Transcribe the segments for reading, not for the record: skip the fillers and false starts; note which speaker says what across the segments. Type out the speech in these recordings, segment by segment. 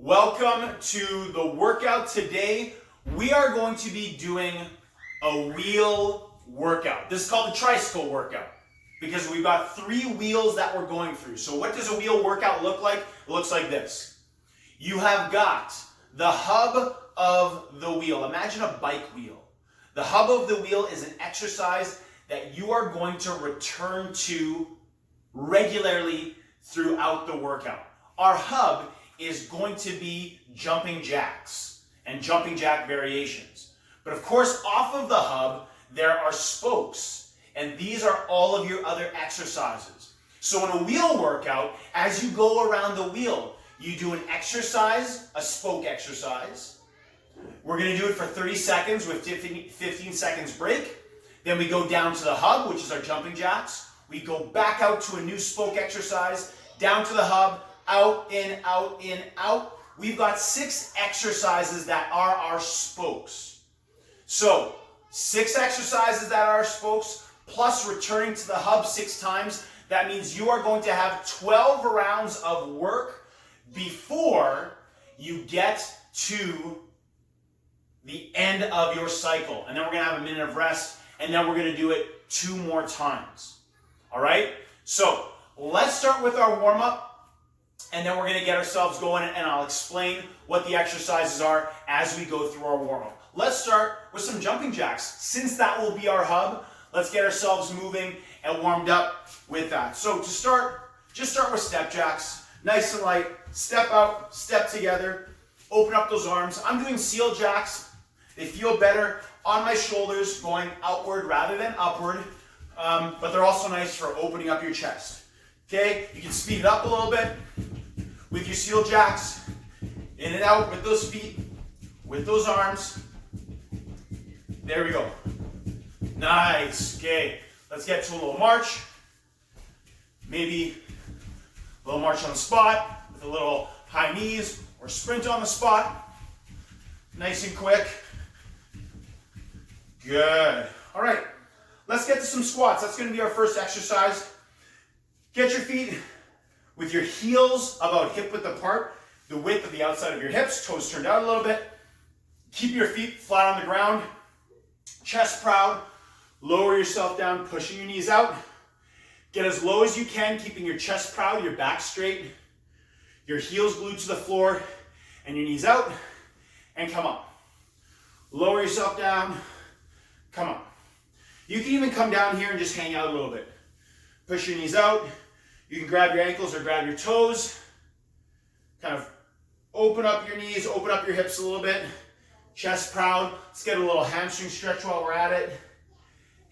Speaker 1: Welcome to the workout. Today we are going to be doing a wheel workout. This is called the tricycle workout because we've got 3 wheels that we're going through. So what does a wheel workout look like? It looks like this. You have got the hub of the wheel. Imagine a bike wheel. The hub of the wheel is an exercise that you are going to return to regularly throughout the workout. Our hub is going to be jumping jacks and jumping jack variations. But of course, off of the hub, there are spokes, and these are all of your other exercises. So in a wheel workout, as you go around the wheel, you do an exercise, a spoke exercise. We're going to do it for 30 seconds with 15 seconds break. Then we go down to the hub, which is our jumping jacks. We go back out to a new spoke exercise, down to the hub, out, in, out, in, out. We've got 6 exercises that are our spokes. So 6 exercises that are our spokes, plus returning to the hub 6 times. That means you are going to have 12 rounds of work before you get to the end of your cycle. And then we're going to have a minute of rest, and then we're going to do it 2 more times. All right? So let's start with our warm-up. And then we're going to get ourselves going, and I'll explain what the exercises are as we go through our warm-up. Let's start with some jumping jacks. Since that will be our hub, let's get ourselves moving and warmed up with that. So to start, just start with step jacks. Nice and light. Step out, step together. Open up those arms. I'm doing seal jacks. They feel better on my shoulders, going outward rather than upward. But they're also nice for opening up your chest. Okay, you can speed it up a little bit with your seal jacks, in and out with those feet, with those arms. There we go. Nice. Okay, let's get to a little march. Maybe a little march on the spot with a little high knees or sprint on the spot. Nice and quick. Good. All right, let's get to some squats. That's going to be our first exercise. Get your feet with your heels about hip width apart, the width of the outside of your hips, toes turned out a little bit. Keep your feet flat on the ground, chest proud, lower yourself down, pushing your knees out. Get as low as you can, keeping your chest proud, your back straight, your heels glued to the floor, and your knees out, and come up. Lower yourself down, come up. You can even come down here and just hang out a little bit. Push your knees out. You can grab your ankles or grab your toes. Kind of open up your knees, open up your hips a little bit. Chest proud. Let's get a little hamstring stretch while we're at it.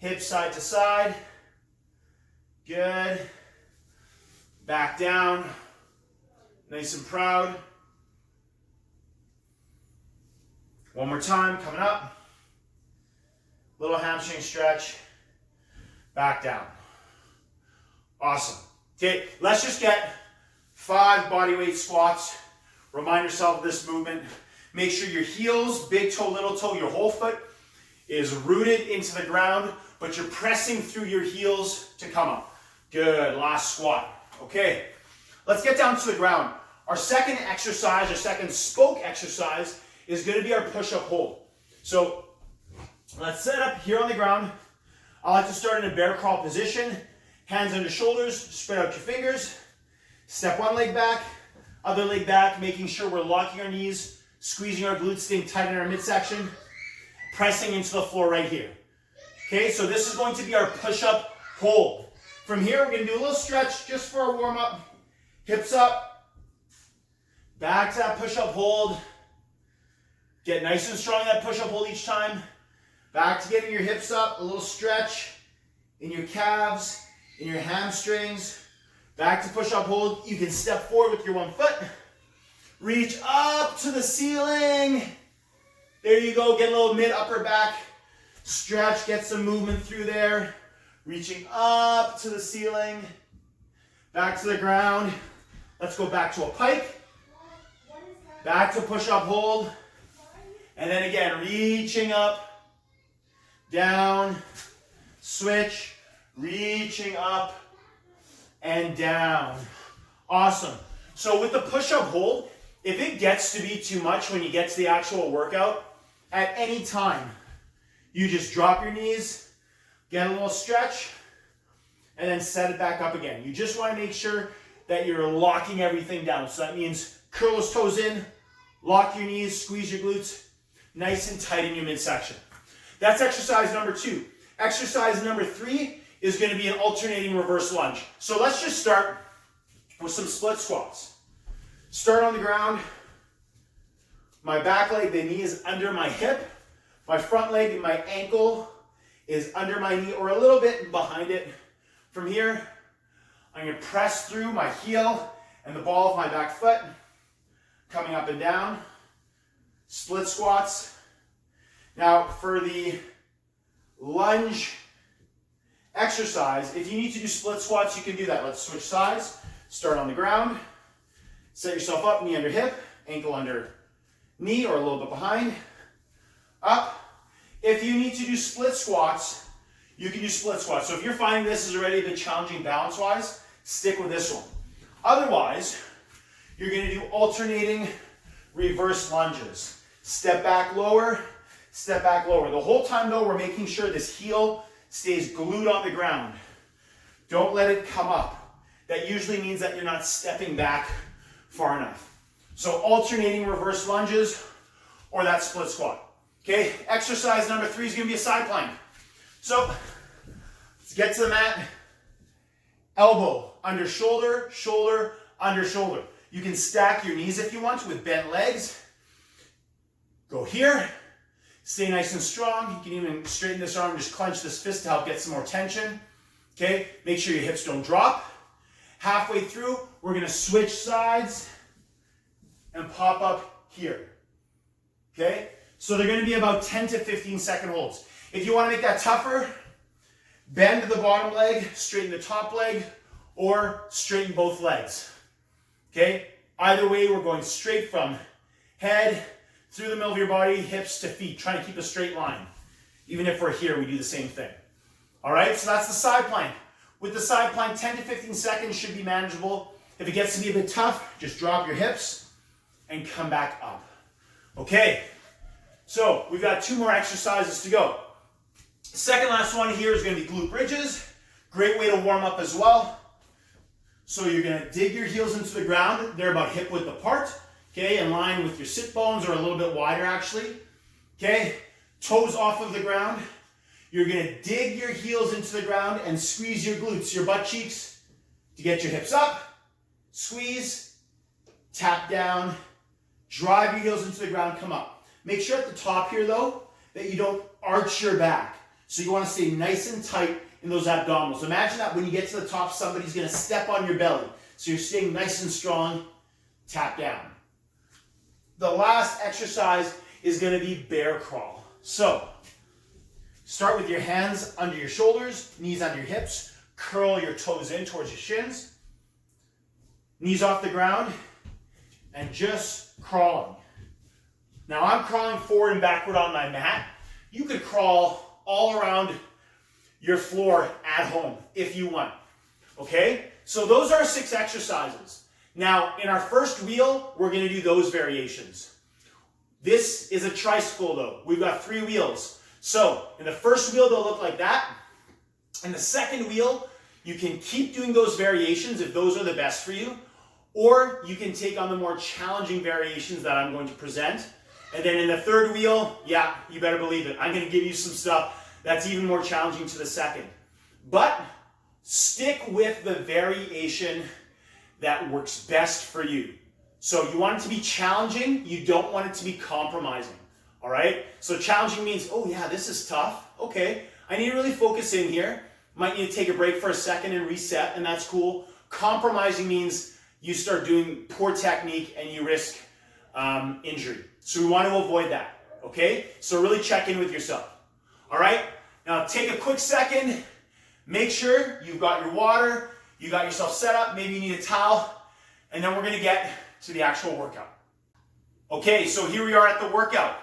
Speaker 1: Hips side to side. Good. Back down. Nice and proud. One more time, coming up. Little hamstring stretch. Back down. Awesome. Okay, let's just get 5 bodyweight squats. Remind yourself of this movement. Make sure your heels, big toe, little toe, your whole foot is rooted into the ground, but you're pressing through your heels to come up. Good, last squat. Okay, let's get down to the ground. Our second exercise, our second spoke exercise is going to be our push-up hold. So let's set up here on the ground. I like to start in a bear crawl position. Hands under shoulders, spread out your fingers. Step one leg back, other leg back, making sure we're locking our knees, squeezing our glutes, staying tight in our midsection, pressing into the floor right here. Okay, so this is going to be our push-up hold. From here, we're going to do a little stretch just for our warm-up. Hips up, back to that push-up hold. Get nice and strong in that push-up hold each time. Back to getting your hips up, a little stretch in your calves, in your hamstrings. Back to push-up hold. You can step forward with your one foot. Reach up to the ceiling. There you go. Get a little mid-upper back stretch. Get some movement through there. Reaching up to the ceiling. Back to the ground. Let's go back to a pike. Back to push-up hold. And then again, reaching up, down, switch, reaching up, and down. Awesome. So with the push-up hold, if it gets to be too much when you get to the actual workout, at any time, you just drop your knees, get a little stretch, and then set it back up again. You just want to make sure that you're locking everything down. So that means curl those toes in, lock your knees, squeeze your glutes, nice and tight in your midsection. That's exercise number 2. Exercise number 3 is going to be an alternating reverse lunge. So let's just start with some split squats. Start on the ground. My back leg, the knee is under my hip. My front leg and my ankle is under my knee or a little bit behind it. From here, I'm going to press through my heel and the ball of my back foot, coming up and down. Split squats. Now for the lunge exercise, if you need to do split squats, you can do that. Let's switch sides. Start on the ground. Set yourself up, knee under hip, ankle under knee or a little bit behind. Up. If you need to do split squats, you can do split squats. So if you're finding this is already a bit challenging balance-wise, stick with this one. Otherwise, you're going to do alternating reverse lunges. Step back lower, step back lower. The whole time though, we're making sure this heel stays glued on the ground. Don't let it come up. That usually means that you're not stepping back far enough. So alternating reverse lunges or that split squat. Okay, exercise number 3 is going to be a side plank. So let's get to the mat. Elbow under shoulder, shoulder under shoulder. You can stack your knees if you want with bent legs. Go here. Stay nice and strong. You can even straighten this arm, just clench this fist to help get some more tension. Okay, make sure your hips don't drop. Halfway through, we're going to switch sides and pop up here. Okay, so they're going to be about 10 to 15 second holds. If you want to make that tougher, bend the bottom leg, straighten the top leg, or straighten both legs. Okay, either way, we're going straight from head through the middle of your body, hips to feet, trying to keep a straight line. Even if we're here, we do the same thing. All right, so that's the side plank. With the side plank, 10 to 15 seconds should be manageable. If it gets to be a bit tough, just drop your hips and come back up. Okay, so we've got 2 more exercises to go. The second last one here is going to be glute bridges. Great way to warm up as well. So you're going to dig your heels into the ground. They're about hip width apart. Okay, in line with your sit bones or a little bit wider actually. Okay, toes off of the ground. You're going to dig your heels into the ground and squeeze your glutes, your butt cheeks, to get your hips up. Squeeze, tap down, drive your heels into the ground, come up. Make sure at the top here though, that you don't arch your back. So you want to stay nice and tight in those abdominals. Imagine that when you get to the top, somebody's going to step on your belly. So you're staying nice and strong, tap down. The last exercise is going to be bear crawl. So start with your hands under your shoulders, knees under your hips, curl your toes in towards your shins, knees off the ground, and just crawling. Now I'm crawling forward and backward on my mat. You could crawl all around your floor at home if you want. Okay? So those are 6 exercises. Now, in our first wheel, we're going to do those variations. This is a tricycle though. We've got 3 wheels. So, in the first wheel, they'll look like that. In the second wheel, you can keep doing those variations if those are the best for you. Or you can take on the more challenging variations that I'm going to present. And then in the third wheel, yeah, you better believe it. I'm going to give you some stuff that's even more challenging to the second. But stick with the variation that works best for you. So you want it to be challenging. You don't want it to be compromising. All right? So challenging means, oh yeah, this is tough. Okay, I need to really focus in here. Might need to take a break for a second and reset, and that's cool. Compromising means you start doing poor technique and you risk injury. So we want to avoid that. Okay? So really check in with yourself. All right? Now take a quick second. Make sure you've got your water. You got yourself set up. Maybe you need a towel. And then we're going to get to the actual workout. Okay, so here we are at the workout.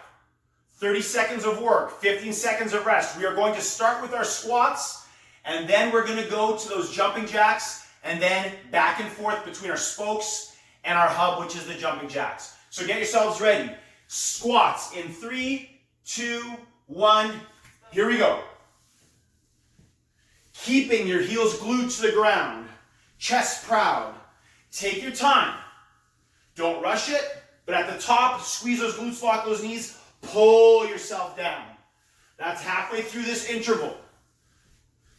Speaker 1: 30 seconds of work, 15 seconds of rest. We are going to start with our squats, and then we're going to go to those jumping jacks, and then back and forth between our spokes and our hub, which is the jumping jacks. So get yourselves ready. Squats in 3, 2, 1. Here we go. Keeping your heels glued to the ground. Chest proud. Take your time. Don't rush it, but at the top, squeeze those glutes, lock those knees, pull yourself down. That's halfway through this interval.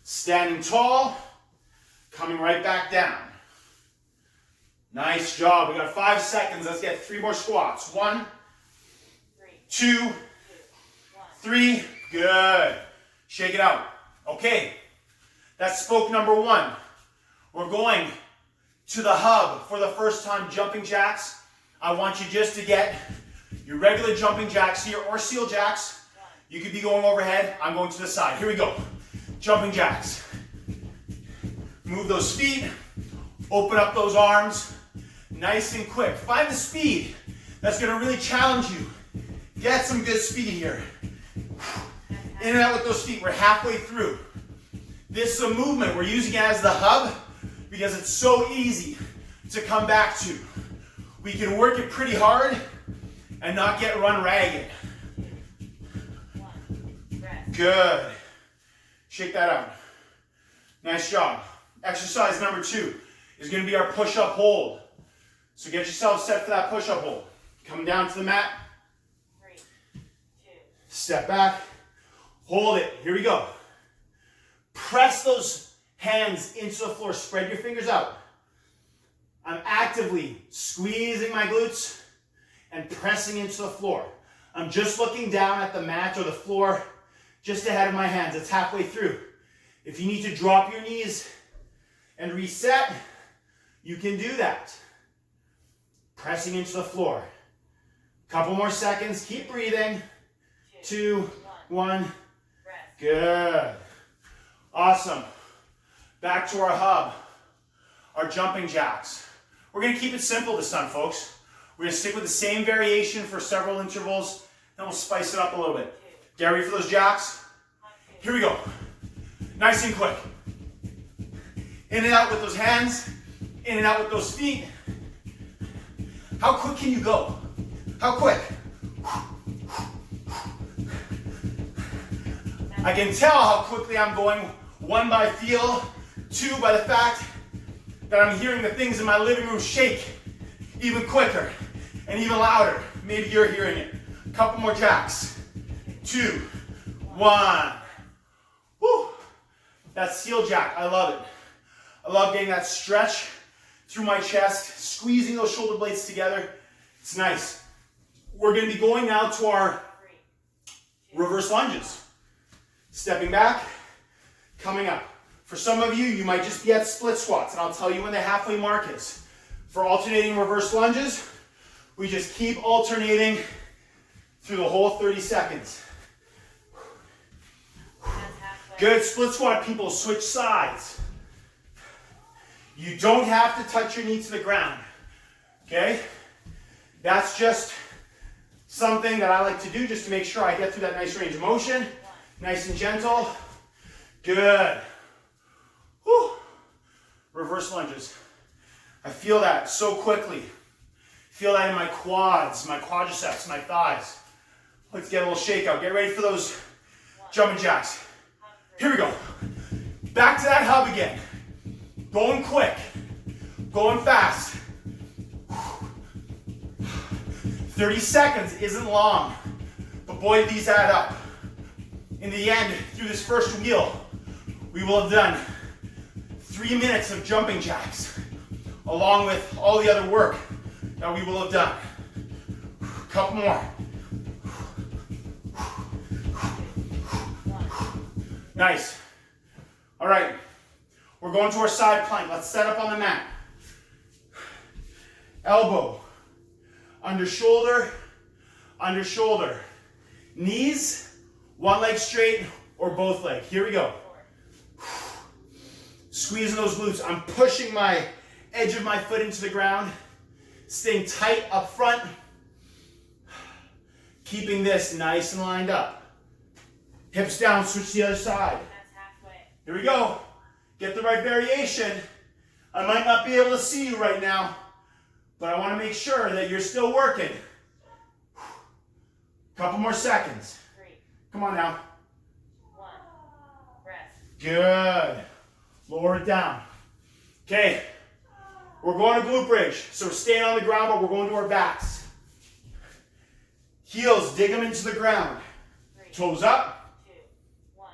Speaker 1: Standing tall, coming right back down. Nice job. We got 5 seconds. Let's get 3 more squats. 1, 2, 3. Good. Shake it out. Okay. That's spoke number 1. We're going to the hub for the first time, jumping jacks. I want you just to get your regular jumping jacks here or seal jacks. You could be going overhead. I'm going to the side. Here we go. Jumping jacks. Move those feet. Open up those arms. Nice and quick. Find the speed that's going to really challenge you. Get some good speed here. In and out with those feet. We're halfway through. This is a movement. We're using it as the hub because it's so easy to come back to. We can work it pretty hard and not get run ragged. Good. Shake that out. Nice job. Exercise number 2 is going to be our push-up hold. So get yourself set for that push-up hold. Coming down to the mat.
Speaker 2: 3, 2.
Speaker 1: Step back. Hold it. Here we go. Press those hands into the floor. Spread your fingers out. I'm actively squeezing my glutes and pressing into the floor. I'm just looking down at the mat or the floor just ahead of my hands. It's halfway through. If you need to drop your knees and reset, you can do that. Pressing into the floor. Couple more seconds. Keep breathing. 2, 1. Good. Awesome. Back to our hub, our jumping jacks. We're going to keep it simple this time, folks. We're going to stick with the same variation for several intervals, then we'll spice it up a little bit. Get ready for those jacks? Here we go. Nice and quick. In and out with those hands, in and out with those feet. How quick can you go? How quick? I can tell how quickly I'm going, 1 by feel, 2 by the fact that I'm hearing the things in my living room shake even quicker and even louder. Maybe you're hearing it. A couple more jacks. 2, 1. Woo! That's seal jack. I love it. I love getting that stretch through my chest, squeezing those shoulder blades together. It's nice. We're going to be going now to our reverse lunges. Stepping back, coming up. For some of you, you might just be at split squats, and I'll tell you when the halfway mark is. For alternating reverse lunges, we just keep alternating through the whole 30 seconds. Good. Split squat people, switch sides. You don't have to touch your knee to the ground. Okay? That's just something that I like to do just to make sure I get through that nice range of motion. Nice and gentle. Good. Whew. Reverse lunges. I feel that so quickly. Feel that in my quads, my quadriceps, my thighs. Let's get a little shakeout. Get ready for those jumping jacks. Here we go. Back to that hub again. Going quick. Going fast. 30 seconds isn't long, but boy, these add up. In the end, through this first wheel, we will have done 3 minutes of jumping jacks, along with all the other work that we will have done. Couple more. Nice. All right, we're going to our side plank. Let's set up on the mat. Elbow, under shoulder, knees, one leg straight or both legs. Here we go. Squeezing those glutes. I'm pushing my edge of my foot into the ground, staying tight up front, keeping this nice and lined up. Hips down, switch to the other side. Here we go. Get the right variation. I might not be able to see you right now, but I want to make sure that you're still working. Couple more seconds.
Speaker 2: 3,
Speaker 1: Come on now.
Speaker 2: 1. Rest.
Speaker 1: Good. Lower it down. Okay. We're going to glute bridge. So we're staying on the ground, but we're going to our backs. Heels, dig them into the ground.
Speaker 2: 3,
Speaker 1: Toes up.
Speaker 2: 2, 1.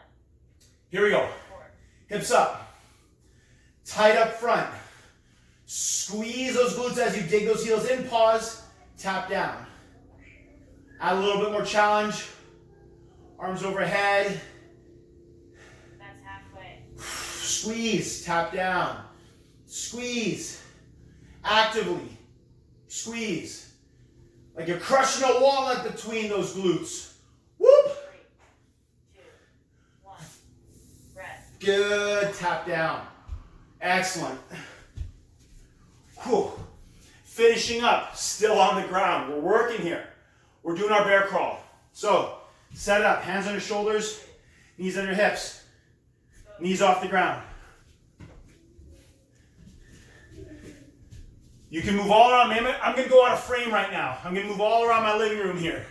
Speaker 1: Here we go.
Speaker 2: 4.
Speaker 1: Hips up. Tight up front. Squeeze those glutes as you dig those heels in. Pause. Tap down. Add a little bit more challenge. Arms overhead.
Speaker 2: That's halfway.
Speaker 1: Squeeze. Tap down. Squeeze. Actively. Squeeze. Like you're crushing a walnut between those glutes. Whoop.
Speaker 2: 3, 2, 1. Rest.
Speaker 1: Good. Tap down. Excellent. Whew. Finishing up. Still on the ground. We're working here. We're doing our bear crawl. So, set it up. Hands on your shoulders. Knees on your hips. Knees off the ground. You can move all around. I'm going to go out of frame right now. I'm going to move all around my living room here.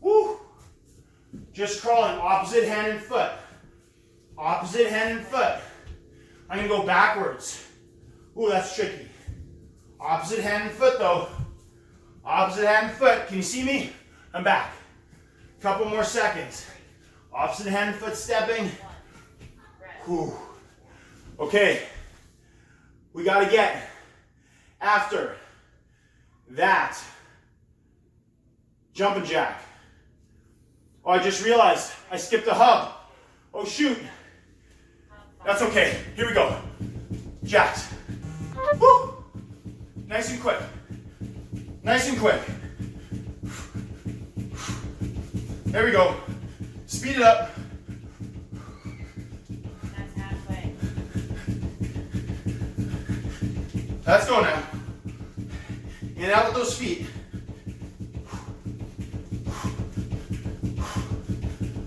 Speaker 1: Woo! Just crawling. Opposite hand and foot. Opposite hand and foot. I'm going to go backwards. Ooh, that's tricky. Opposite hand and foot though. Opposite hand and foot. Can you see me? I'm back. Couple more seconds. Opposite hand and foot stepping. Whew. Okay. We got to get after that jumping jack. Oh, I just realized I skipped a hub. Oh shoot. That's okay. Here we go. Jacks. Woo! Nice and quick. Nice and quick. There we go. Speed it up.
Speaker 2: That's halfway.
Speaker 1: Let's go now. In and out with those feet.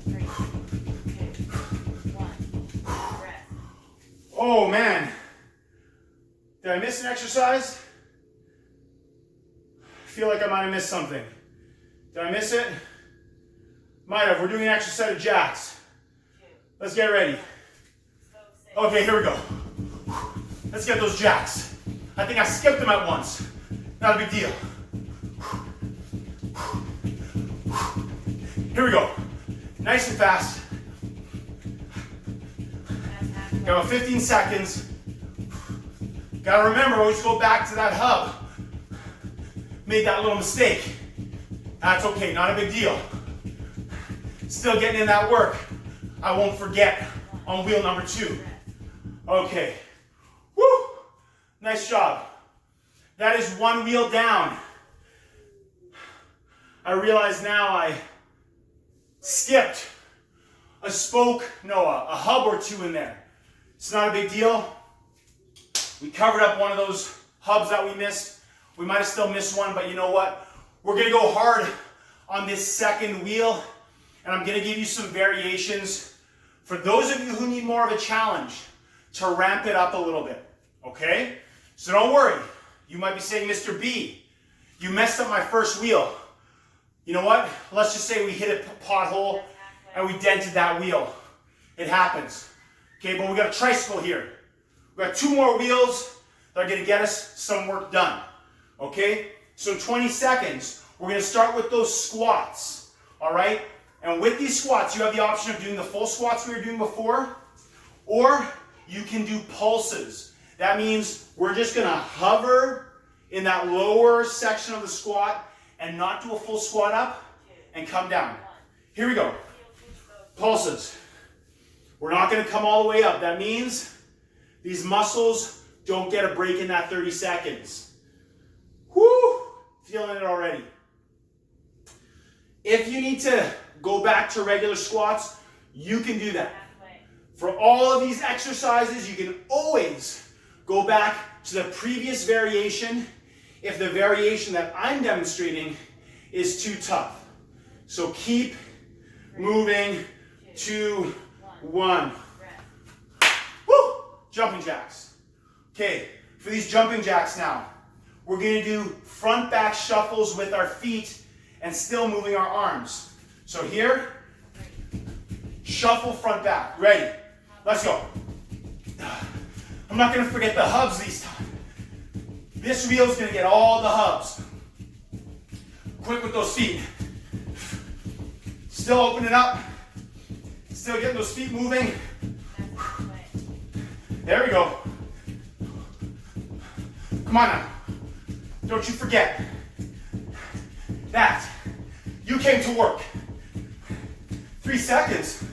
Speaker 2: 3, 2, 1. Rest.
Speaker 1: Oh man. Did I miss an exercise? I feel like I might have missed something. Did I miss it? Might have. We're doing an extra set of jacks.
Speaker 2: 2.
Speaker 1: Let's get ready. Okay, here we go. Let's get those jacks. I think I skipped them at once. Not a big deal. Here we go. Nice and fast. Got about 15 seconds. Gotta remember, always go back to that hub. Made that little mistake. That's okay, not a big deal. Still getting in that work. I won't forget on wheel number 2. Okay. Woo! Nice job. That is one wheel down. I realize now I skipped a spoke, no, a hub or 2 in there. It's not a big deal. We covered up one of those hubs that we missed. We might have still missed one, but you know what? We're going to go hard on this second wheel, and I'm going to give you some variations for those of you who need more of a challenge to ramp it up a little bit, okay? So don't worry. You might be saying, Mr. B, you messed up my first wheel. You know what? Let's just say we hit a pothole and we dented that wheel. It happens. Okay, but we got a tricycle here. We got 2 more wheels that are going to get us some work done. Okay? So in 20 seconds, we're going to start with those squats. All right? And with these squats, you have the option of doing the full squats we were doing before, or you can do pulses. That means we're just going to hover in that lower section of the squat and not do a full squat up and come down. Here we go. Pulses. We're not going to come all the way up. That means these muscles don't get a break in that 30 seconds. Whoo! Feeling it already. If you need to go back to regular squats, you can do that. For all of these exercises, you can always go back to the previous variation if the variation that I'm demonstrating is too tough. So keep moving. 2, 1. Woo! Jumping jacks. Okay, for these jumping jacks now, we're gonna do front back shuffles with our feet and still moving our arms. So here, shuffle front back. Ready? Let's go. I'm not gonna forget the hubs this time. This wheel is gonna get all the hubs. Quick with those feet. Still opening up. Still getting those feet moving. There we go. Come on now. Don't you forget that you came to work. 3 seconds.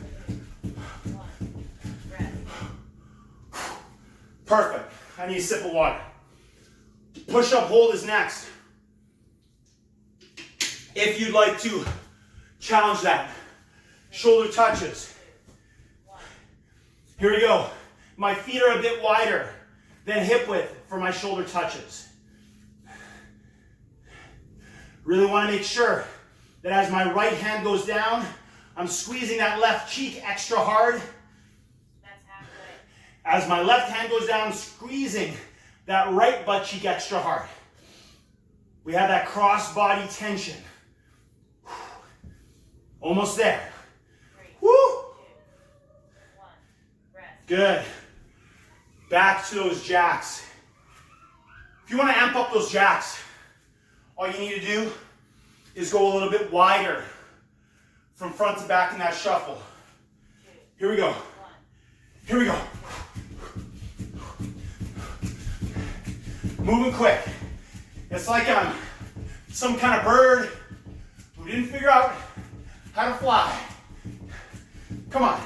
Speaker 1: Perfect. I need a sip of water. Push-up hold is next. If you'd like to challenge that, shoulder touches. Here we go. My feet are a bit wider than hip width for my shoulder touches. Really want to make sure that as my right hand goes down, I'm squeezing that left cheek extra hard.
Speaker 2: That's halfway.
Speaker 1: As my left hand goes down, I'm squeezing that right butt cheek extra hard. We have that cross body tension. Almost there.
Speaker 2: 3,
Speaker 1: Woo!
Speaker 2: 2, 1, rest.
Speaker 1: Good. Back to those jacks. If you want to amp up those jacks, all you need to do is go a little bit wider from front to back in that shuffle.
Speaker 2: 2,
Speaker 1: Here we go.
Speaker 2: 1.
Speaker 1: Here we go. Moving quick. It's like I'm some kind of bird who didn't figure out how to fly. Come on.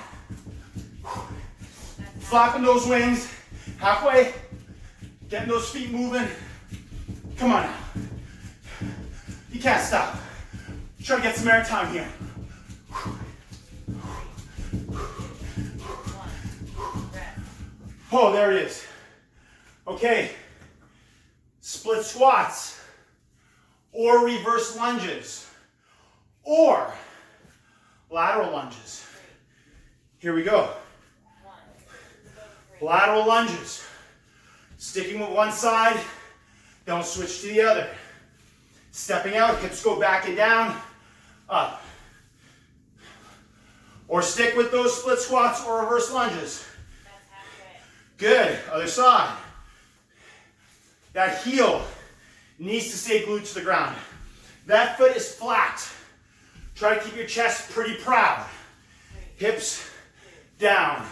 Speaker 1: Flapping those wings. Halfway. Getting those feet moving. Come on now. You can't stop. Try to get some air time here.
Speaker 2: 1, rest.
Speaker 1: Oh, there it is. Okay. Split squats or reverse lunges or lateral lunges. Here we go.
Speaker 2: 1, 3.
Speaker 1: Lateral lunges. Sticking with one side, don't switch to the other. Stepping out, hips go back and down, up. Or stick with those split squats or reverse lunges.
Speaker 2: That's halfway.
Speaker 1: Good, other side. That heel needs to stay glued to the ground. That foot is flat. Try to keep your chest pretty proud.
Speaker 2: 3,
Speaker 1: Hips down.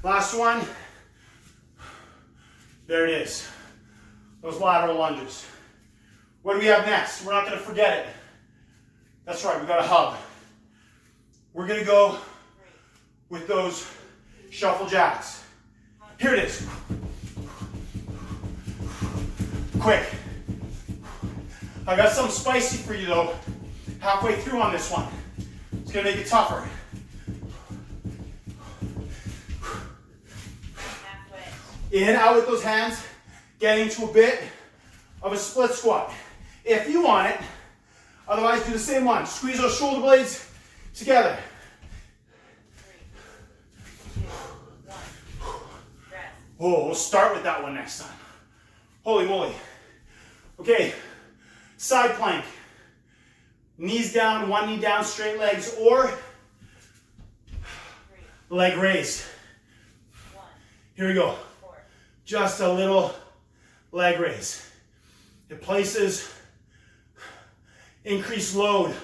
Speaker 1: Last one. There it is. Those lateral lunges. What do we have next? We're not going to forget it. That's right, we got a hub. We're going to go with those shuffle jacks. Here it is. Quick. I got something spicy for you though, halfway through on this one. It's going to make it tougher.
Speaker 2: halfway.
Speaker 1: In, out with those hands, getting to a bit of a split squat. If you want it, otherwise do the same one. Squeeze those shoulder blades together.
Speaker 2: 3, 2, 1, rest.
Speaker 1: Oh, we'll start with that one next time. Holy moly. Okay, side plank. Knees down, one knee down, straight legs, or
Speaker 2: 3,
Speaker 1: leg raise.
Speaker 2: 1,
Speaker 1: Here we go.
Speaker 2: 4.
Speaker 1: Just a little leg raise. It places increased load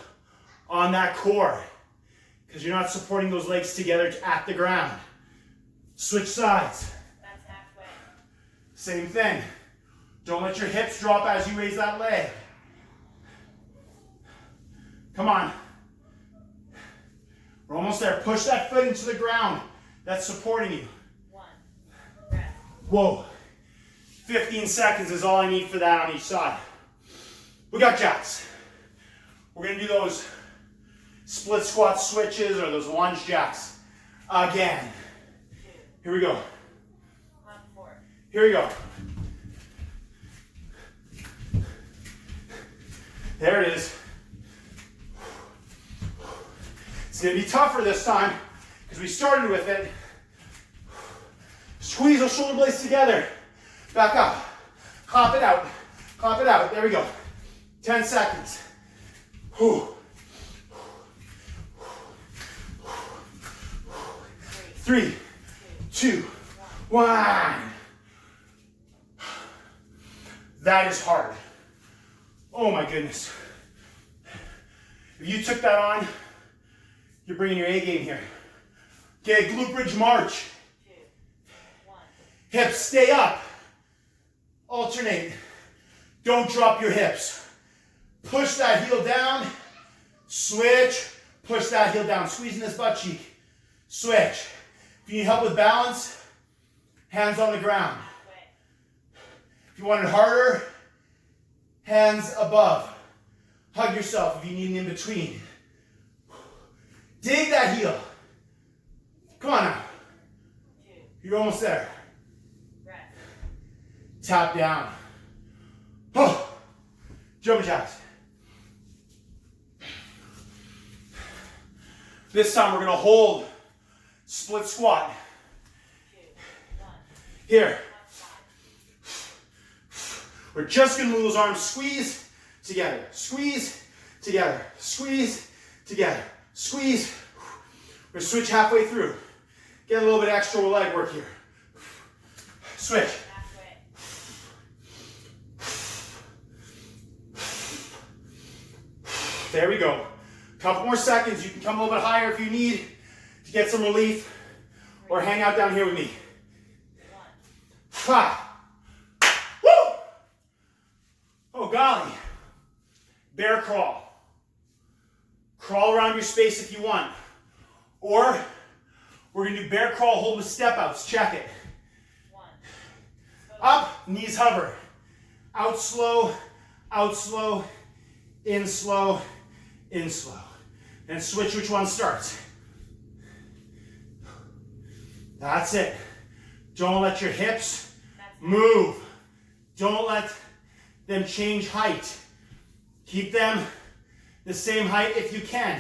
Speaker 1: on that core because you're not supporting those legs together at the ground. Switch sides.
Speaker 2: That's halfway.
Speaker 1: Same thing. Don't let your hips drop as you raise that leg. Come on. We're almost there. Push that foot into the ground. That's supporting you.
Speaker 2: 1, rest.
Speaker 1: Whoa. 15 seconds is all I need for that on each side. We got jacks. We're going to do those split squat switches or those lunge jacks again.
Speaker 2: 2,
Speaker 1: Here we go.
Speaker 2: 1, 4.
Speaker 1: Here we go. There it is. It's going to be tougher this time because we started with it. Squeeze those shoulder blades together. Back up. Clap it out. Pop it out. There we go. 10 seconds. Whew. 3, 2, 1. That is hard. Oh my goodness. If you took that on, you're bringing your A game here. Okay, glute bridge march.
Speaker 2: 2, 1.
Speaker 1: Hips stay up. Alternate. Don't drop your hips. Push that heel down. Switch. Push that heel down. Squeezing this butt cheek. Switch. If you need help with balance, hands on the ground. If you want it harder, hands above. Hug yourself if you need an in-between. Dig that heel. Come on now.
Speaker 2: 2.
Speaker 1: You're almost there.
Speaker 2: Rest.
Speaker 1: Tap down. Oh. Jumping jacks. This time we're going to hold split squat.
Speaker 2: 2, 1.
Speaker 1: Here. We're just going to move those arms. Squeeze together. Squeeze together. Squeeze together. Squeeze. We're going to switch halfway through. Get a little bit extra leg work here. Switch.
Speaker 2: Halfway.
Speaker 1: There we go. Couple more seconds. You can come a little bit higher if you need to get some relief, or hang out down here with me.
Speaker 2: 1.
Speaker 1: Ha! Woo! Oh golly. Bear crawl. Crawl around your space if you want. Or we're going to do bear crawl, hold with step outs. Check it.
Speaker 2: 1.
Speaker 1: Up, knees hover. Out slow, in slow, in slow. Then switch which one starts. That's it. Don't let your hips move. Don't let them change height. Keep them the same height if you can.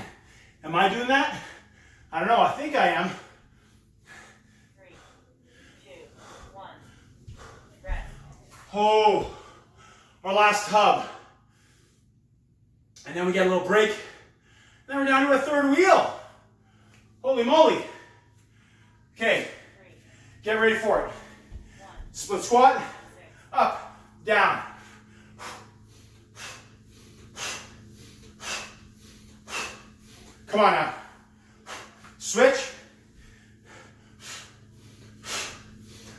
Speaker 1: Am I doing that? I don't know. I think I am.
Speaker 2: 3, 2, 1. Rest.
Speaker 1: Oh, our last hub. And then we get a little break. Then we're down to a third wheel. Holy moly. Okay,
Speaker 2: 3,
Speaker 1: get ready for it.
Speaker 2: 1.
Speaker 1: Split squat,
Speaker 2: 6.
Speaker 1: up, down. Come on now. Switch.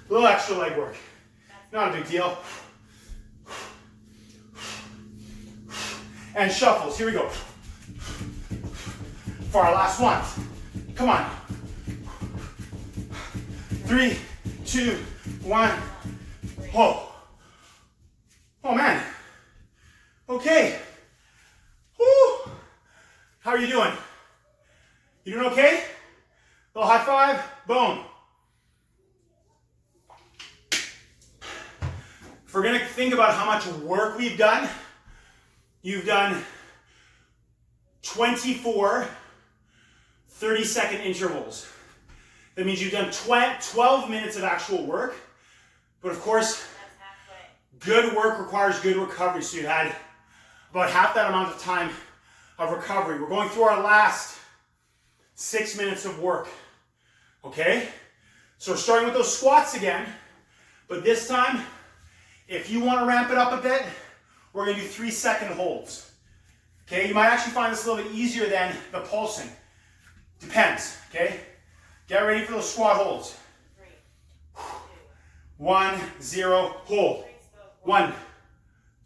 Speaker 1: A little extra leg work. Not a big deal. And shuffles. Here we go. For our last one. Come on. 3, 2, 1. Oh. Oh man. Okay. Woo. How are you doing? You doing okay? Little high five. Boom. If we're gonna think about how much work we've done, you've done 24 30-second intervals. That means you've done 12 minutes of actual work. But of course, good work requires good recovery. So you had about half that amount of time of recovery. We're going through our last 6 minutes of work. Okay? So we're starting with those squats again. But this time, if you want to ramp it up a bit, we're going to do 3-second holds. Okay? You might actually find this a little bit easier than the pulsing. Depends. Okay? Get ready for those squat holds.
Speaker 2: 3, 2.
Speaker 1: 1, 0, hold. 1,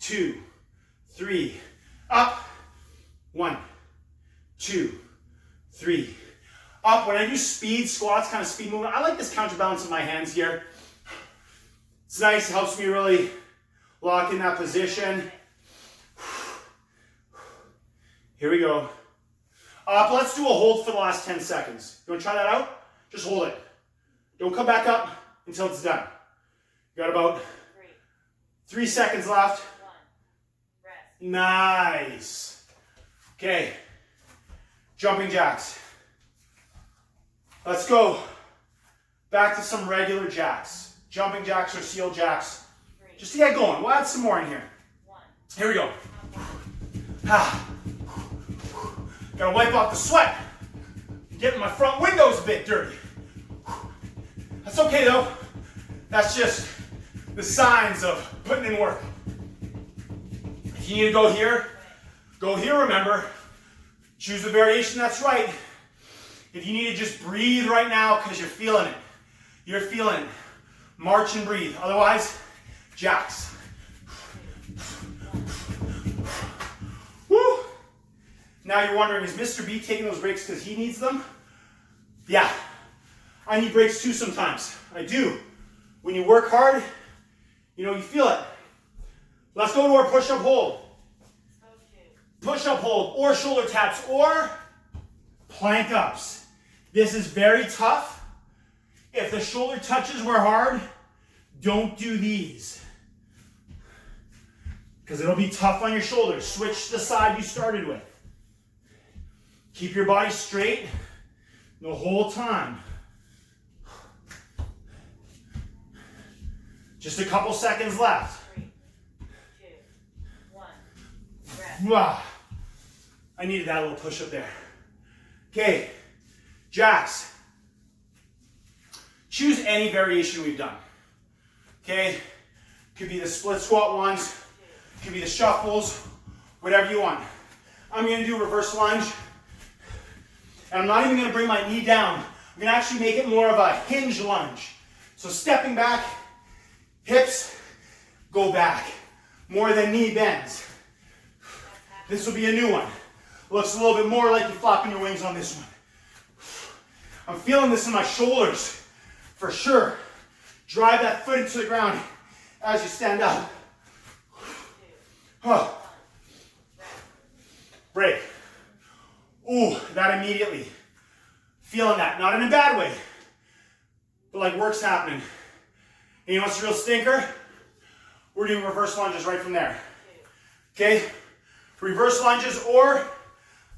Speaker 1: 2, 3, up. 1, 2, 3, up. When I do speed squats, kind of speed movement, I like this counterbalance in my hands here. It's nice, it helps me really lock in that position. Here we go. Up, let's do a hold for the last 10 seconds. You want to try that out? Just hold it. Don't come back up until it's done. You got about 3 seconds left.
Speaker 2: 1. Rest.
Speaker 1: Nice. Okay. Jumping jacks. Let's go back to some regular jacks. Jumping jacks or seal jacks.
Speaker 2: 3,
Speaker 1: Just to get going. We'll add some more in here.
Speaker 2: 1.
Speaker 1: Here we go. Gotta wipe off the sweat. Getting my front windows a bit dirty. That's okay though. That's just the signs of putting in work. If you need to go here, remember. Choose the variation that's right. If you need to just breathe right now because you're feeling it. You're feeling it. March and breathe. Otherwise, jacks. Woo! Now you're wondering, is Mr. B taking those breaks because he needs them? Yeah. I need breaks too sometimes. I do. When you work hard, you feel it. Let's go to our push-up hold. Push-up hold, or shoulder taps, or plank ups. This is very tough. If the shoulder touches were hard, don't do these. Because it'll be tough on your shoulders. Switch the side you started with. Keep your body straight the whole time. Just a couple seconds left.
Speaker 2: 3, 2, 1. Rest.
Speaker 1: I needed that little push up there. Okay, jacks. Choose any variation we've done. Okay, could be the split squat ones, could be the shuffles, whatever you want. I'm gonna do reverse lunge, and I'm not even gonna bring my knee down. I'm gonna actually make it more of a hinge lunge. So stepping back, hips go back, more than knee bends. This will be a new one. Looks a little bit more like you're flapping your wings on this one. I'm feeling this in my shoulders, for sure. Drive that foot into the ground as you stand up. Break. Ooh, that immediately. Feeling that, not in a bad way, but like work's happening. And you know what's a real stinker? We're doing reverse lunges right from there. Okay? Reverse lunges or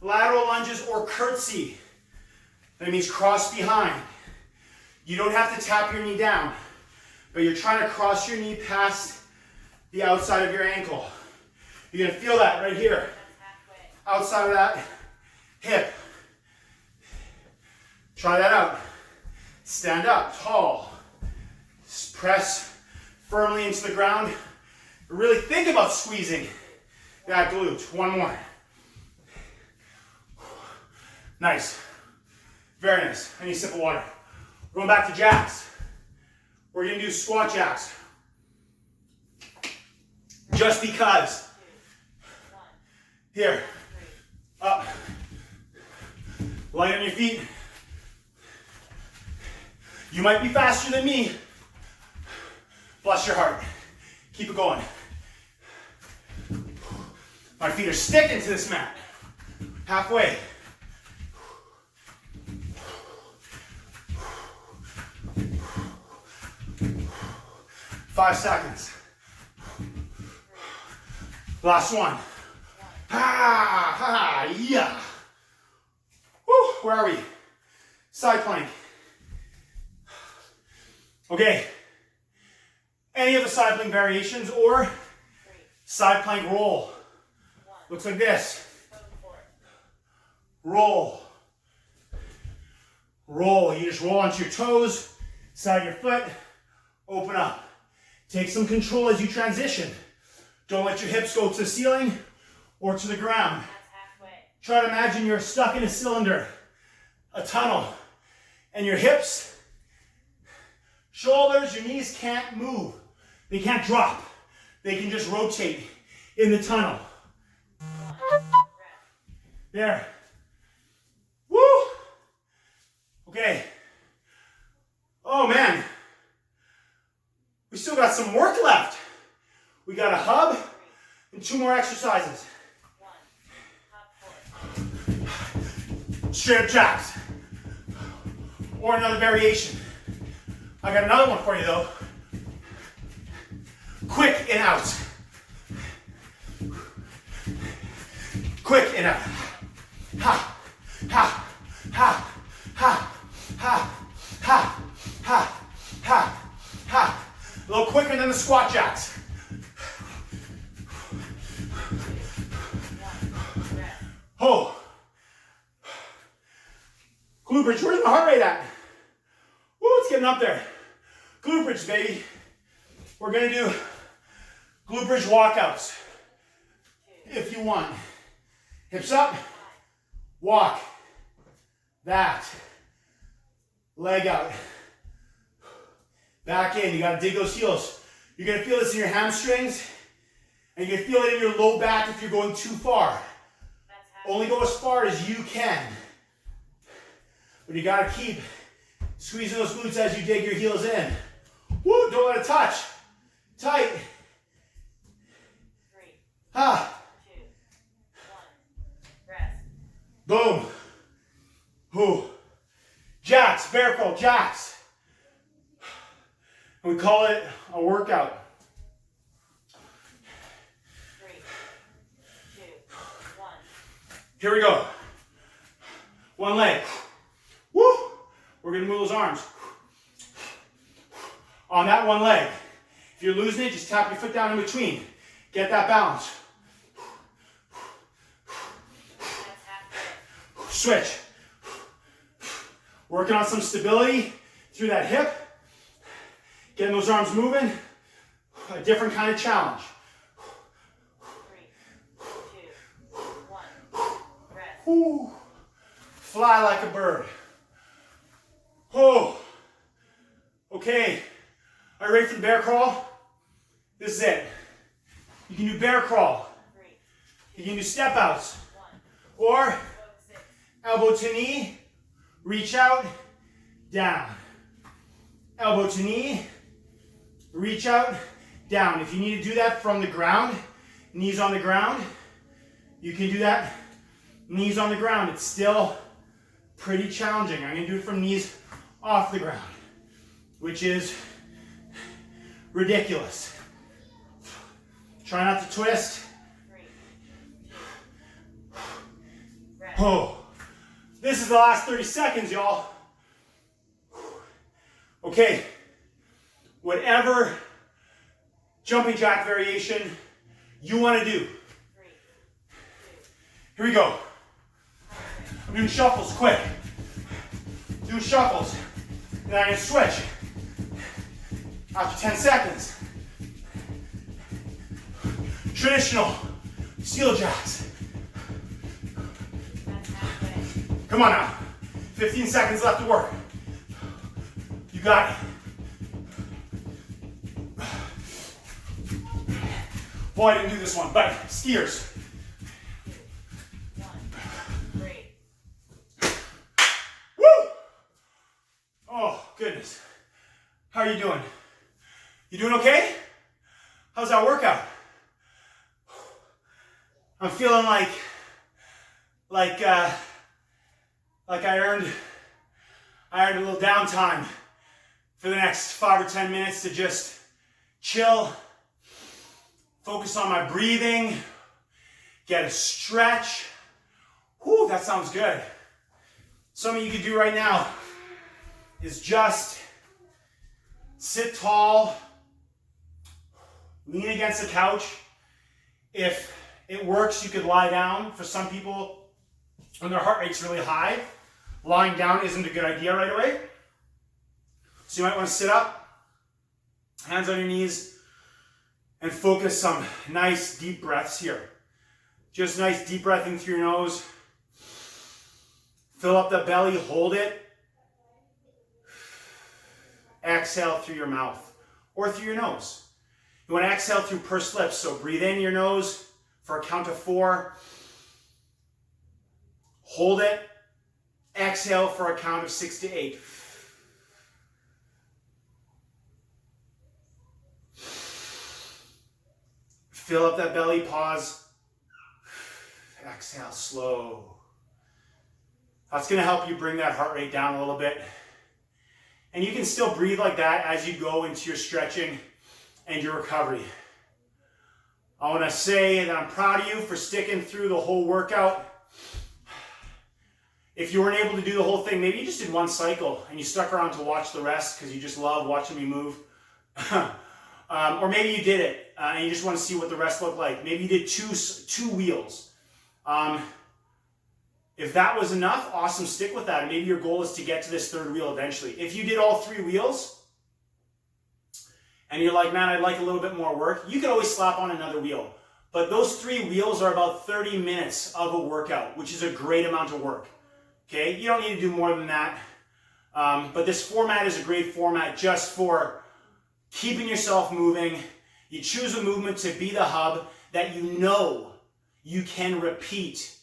Speaker 1: lateral lunges or curtsy. That means cross behind. You don't have to tap your knee down, but you're trying to cross your knee past the outside of your ankle. You're gonna feel that right here. Outside of that hip. Try that out. Stand up, tall. Press firmly into the ground. Really think about squeezing that glute. One more. Nice. Very nice. I need a sip of water. We're going back to jacks. We're going to do squat jacks. Just because. Here. Up. Light on your feet. You might be faster than me. Bless your heart. Keep it going. My feet are sticking to this mat. Halfway. Five seconds. Last one. Yeah. Woo, where are we? Side plank. Okay. Any of the side plank variations or side plank roll. Looks like this. Roll. Roll. You just roll onto your toes, side your foot, open up. Take some control as you transition. Don't let your hips go to the ceiling or to the ground. Try to imagine you're stuck in a cylinder, a tunnel, and your hips, shoulders, your knees can't move. They can't drop. They can just rotate in the tunnel. There. Woo! Okay. Oh man. We still got some work left. We got a hub and 2 more exercises. Straight up jacks. Or another variation. I got another one for you though. Quick and out. Quick and out. Ha, ha, ha, ha, ha, ha, ha, ha, ha. A little quicker than the squat jacks. glute bridge. Where's my heart rate at? Woo, it's getting up there. Glute bridge, baby. We're gonna do glute bridge walkouts. If you want. Hips up, walk. That. Leg out. Back in. You gotta dig those heels. You're gonna feel this in your hamstrings, and you're gonna feel it in your low back if you're going too far. Only go as far as you can. But you gotta keep squeezing those glutes as you dig your heels in. Woo, don't let it touch. Tight.
Speaker 2: 3,
Speaker 1: Ha.
Speaker 2: 2, 1. Rest.
Speaker 1: Boom. Whoo. Jacks, bear crawl, jacks. And we call it a workout.
Speaker 2: 3, 2, 1.
Speaker 1: Here we go. One leg. Woo. We're gonna move those arms. On that one leg. If you're losing it, just tap your foot down in between. Get that balance. Switch. Working on some stability through that hip. Getting those arms moving. A different kind of challenge.
Speaker 2: 3, 2, 1. Rest.
Speaker 1: Woo. Fly like a bird. Oh. Okay. Are you ready for the bear crawl? This is it. You can do bear crawl.
Speaker 2: 3,
Speaker 1: You can do step outs.
Speaker 2: 1.
Speaker 1: Or
Speaker 2: Go 6.
Speaker 1: elbow to knee, reach out, down. Elbow to knee, reach out, down. If you need to do that from the ground, knees on the ground, you can do that knees on the ground. It's still pretty challenging. I'm going to do it from knees off the ground, which is ridiculous. Try not to twist.
Speaker 2: 3, 2. Rest.
Speaker 1: Oh, this is the last 30 seconds, y'all. Okay, whatever jumping jack variation you want to do.
Speaker 2: 3, 2.
Speaker 1: Here we go. I'm doing shuffles, quick. Do shuffles. And then I'm going to switch after 10 seconds. Traditional steel jacks.
Speaker 2: That's halfway.
Speaker 1: Come on now. 15 seconds left to work. You got it. Boy, I didn't do this one, but skiers.
Speaker 2: 2, 1. 3.
Speaker 1: Woo! Oh, goodness. How are you doing? You doing okay? How's that workout? I'm feeling like I earned a little downtime for the next 5 or 10 minutes to just chill, focus on my breathing, get a stretch. Whew, that sounds good. Something you can do right now is just sit tall, lean against the couch. If it works, you could lie down. For some people, when their heart rate's really high, lying down isn't a good idea right away. So you might want to sit up, hands on your knees, and focus some nice deep breaths here. Just nice deep breathing through your nose. Fill up the belly, hold it. Exhale through your mouth or through your nose. You want to exhale through pursed lips, so breathe in your nose for a count of 4. Hold it. Exhale for a count of 6 to 8. Fill up that belly, pause. Exhale, slow. That's going to help you bring that heart rate down a little bit. And you can still breathe like that as you go into your stretching and your recovery. I want to say that I'm proud of you for sticking through the whole workout. If you weren't able to do the whole thing, maybe you just did one cycle and you stuck around to watch the rest because you just love watching me move. Or maybe you did it and you just want to see what the rest looked like. Maybe you did two wheels. If that was enough, awesome, stick with that. Maybe your goal is to get to this third wheel eventually. If you did all 3 wheels, and you're like, man, I'd like a little bit more work, you can always slap on another wheel. But those 3 wheels are about 30 minutes of a workout, which is a great amount of work. Okay, you don't need to do more than that. But this format is a great format just for keeping yourself moving. You choose a movement to be the hub that you know you can repeat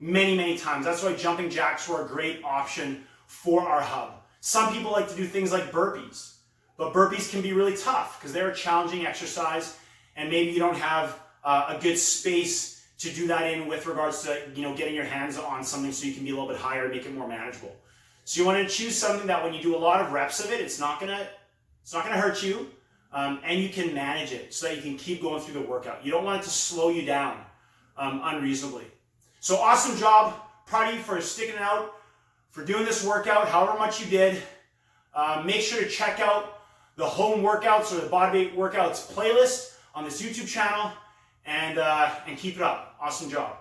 Speaker 1: many, many times. That's why jumping jacks were a great option for our hub. Some people like to do things like burpees, but burpees can be really tough because they're a challenging exercise, and maybe you don't have a good space to do that in with regards to, you know, getting your hands on something so you can be a little bit higher and make it more manageable. So you want to choose something that when you do a lot of reps of it, it's not gonna hurt you, and you can manage it so that you can keep going through the workout. You don't want it to slow you down unreasonably. So awesome job. Proud of you for sticking it out, for doing this workout, however much you did. Make sure to check out the home workouts or the Bodyweight workouts playlist on this YouTube channel, and keep it up. Awesome job.